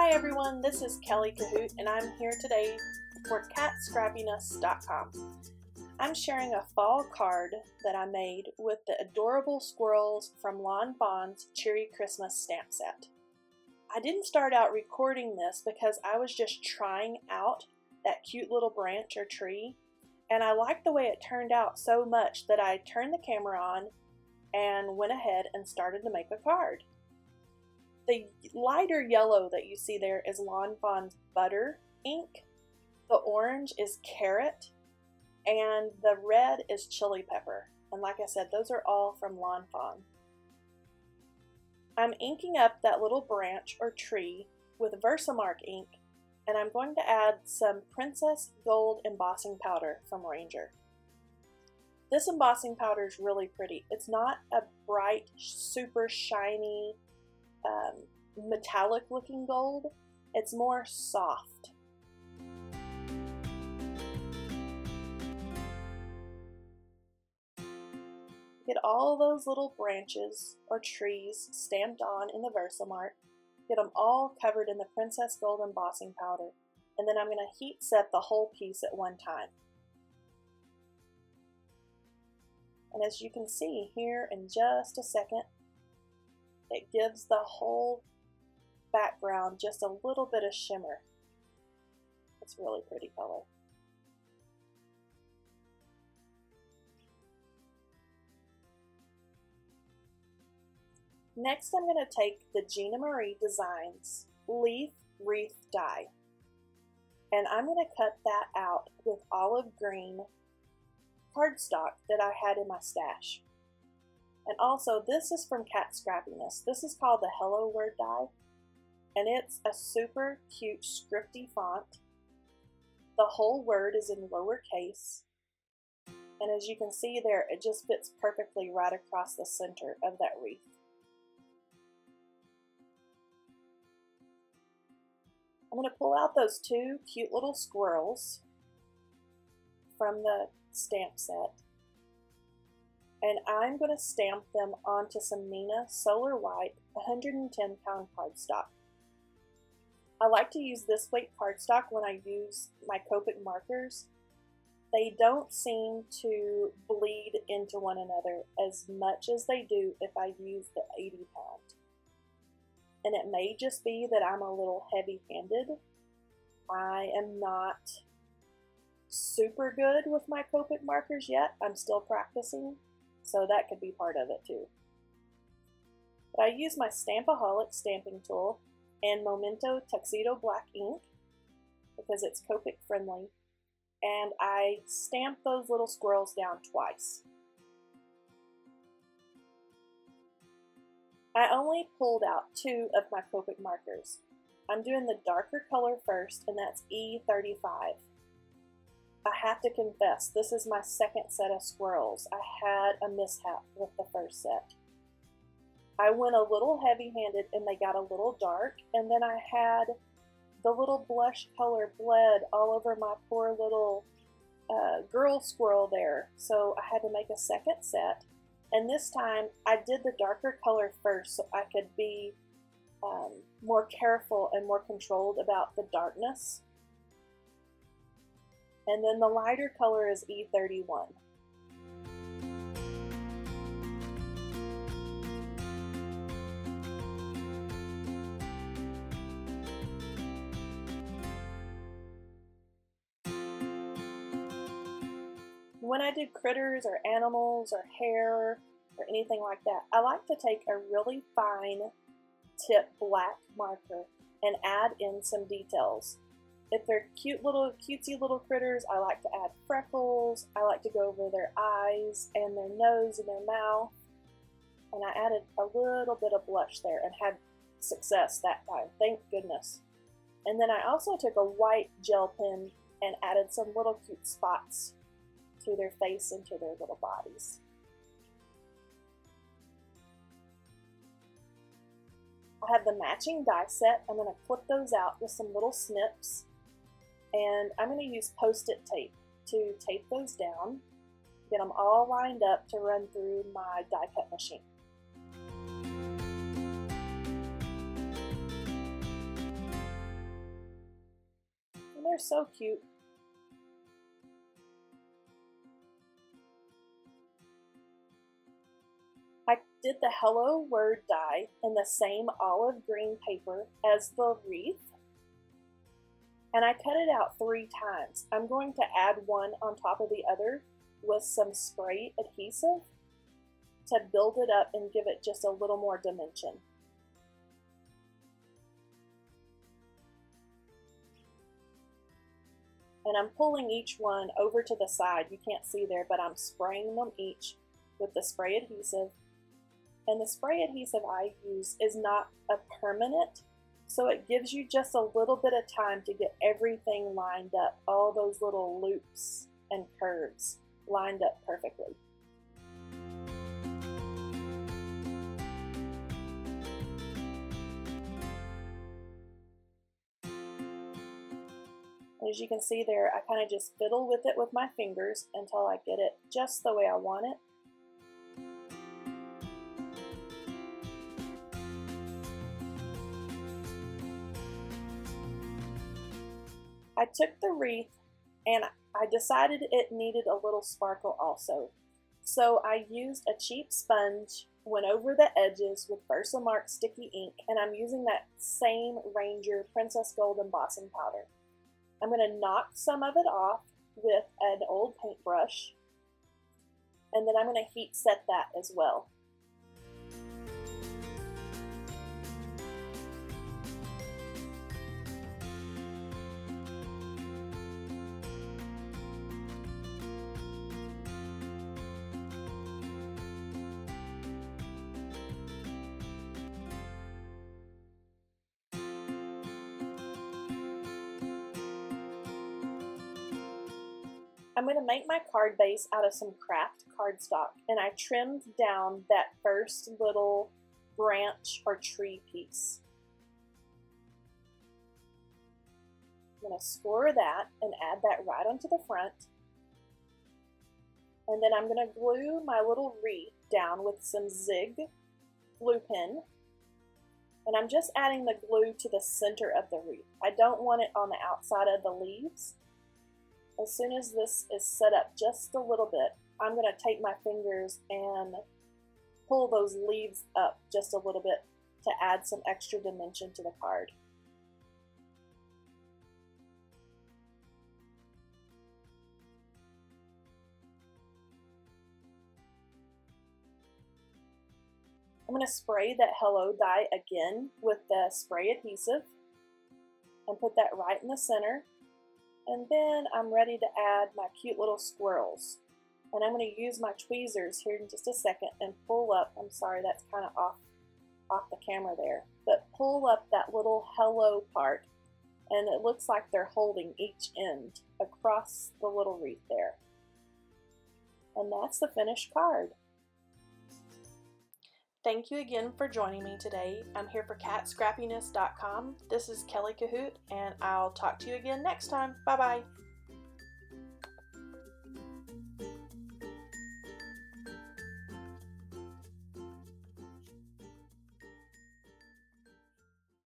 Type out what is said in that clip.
Hi everyone, this is Kelly Cahoot and I'm here today for Scrappiness.com. I'm sharing a fall card that I made with the adorable squirrels from Lon Bond's Cheery Christmas stamp set. I didn't start out recording this because I was just trying out that cute little branch or tree, and I liked the way it turned out so much that I turned the camera on and went ahead and started to make a card. The lighter yellow that you see there is Lon Bond's butter ink, the orange is carrot, and the red is chili pepper. And like I said, those are all from Lon Bond. I'm inking up that little branch or tree with Versamark ink, and I'm going to add some Princess Gold embossing powder from Ranger. This embossing powder is really pretty. It's not a bright, super shiny, metallic looking gold. It's more soft. Get all those little branches or trees stamped on in the Versamark. Get them all covered in the Princess Gold embossing powder, and then I'm going to heat set the whole piece at one time. And as you can see here in just a second, it gives the whole background just a little bit of shimmer. It's a really pretty color. Next, I'm going to take the Gina Marie Designs Leaf Wreath die, and I'm going to cut that out with olive green cardstock that I had in my stash. And also, this is from Scrappiness. This is called the Hello Word die, and it's a super cute scripty font. The whole word is in lowercase, and as you can see there, it just fits perfectly right across the center of that wreath. I'm going to pull out those two cute little squirrels from the stamp set, and I'm going to stamp them onto some Nina Solar White 110 pound cardstock. I like to use this weight cardstock when I use my Copic markers. They don't seem to bleed into one another as much as they do if I use the 80 pound. And it may just be that I'm a little heavy-handed. I am not super good with my Copic markers yet. I'm still practicing, so that could be part of it too. But I use my Stampaholic stamping tool and Memento Tuxedo Black ink because it's Copic friendly, and I stamp those little squirrels down twice. I only pulled out two of my Copic markers. I'm doing the darker color first, and that's E35. I have to confess, this is my second set of squirrels. I had a mishap with the first set. I went a little heavy-handed and they got a little dark, and then I had the little blush color bled all over my poor little girl squirrel there. So I had to make a second set. And this time, I did the darker color first so I could be more careful and more controlled about the darkness. And then the lighter color is E31. When I do critters or animals or hair or anything like that, I like to take a really fine tip black marker and add in some details. If they're cutesy little critters, I like to add freckles. I like to go over their eyes and their nose and their mouth. And I added a little bit of blush there and had success that time, thank goodness. And then I also took a white gel pen and added some little cute spots to their face and to their little bodies. I have the matching die set. I'm going to clip those out with some little snips, and I'm going to use post-it tape to tape those down, get them all lined up to run through my die cut machine. they're so cute. I did the hello word die in the same olive green paper as the wreath, and I cut it out 3 times. I'm going to add one on top of the other with some spray adhesive to build it up and give it just a little more dimension. And I'm pulling each one over to the side. You can't see there, but I'm spraying them each with the spray adhesive. And the spray adhesive I use is not a permanent, so it gives you just a little bit of time to get everything lined up, all those little loops and curves lined up perfectly. As you can see there, I kind of just fiddle with it with my fingers until I get it just the way I want it. I took the wreath and I decided it needed a little sparkle also. So I used a cheap sponge, went over the edges with Versamark sticky ink, and I'm using that same Ranger Princess Gold embossing powder. I'm going to knock some of it off with an old paintbrush, and then I'm going to heat set that as well. I'm going to make my card base out of some craft cardstock, and I trimmed down that first little branch or tree piece. I'm going to score that and add that right onto the front. And then I'm going to glue my little wreath down with some Zig glue pen. And I'm just adding the glue to the center of the wreath. I don't want it on the outside of the leaves. As soon as this is set up just a little bit, I'm going to take my fingers and pull those leaves up just a little bit to add some extra dimension to the card. I'm going to spray that hello die again with the spray adhesive and put that right in the center. And then I'm ready to add my cute little squirrels. And I'm going to use my tweezers here in just a second and pull up, I'm sorry that's kind of off the camera there, but pull up that little hello part, and it looks like they're holding each end across the little wreath there. And that's the finished card. Thank you again for joining me today. I'm here for catscrappiness.com. This is Kelly Cahoot, and I'll talk to you again next time. Bye-bye.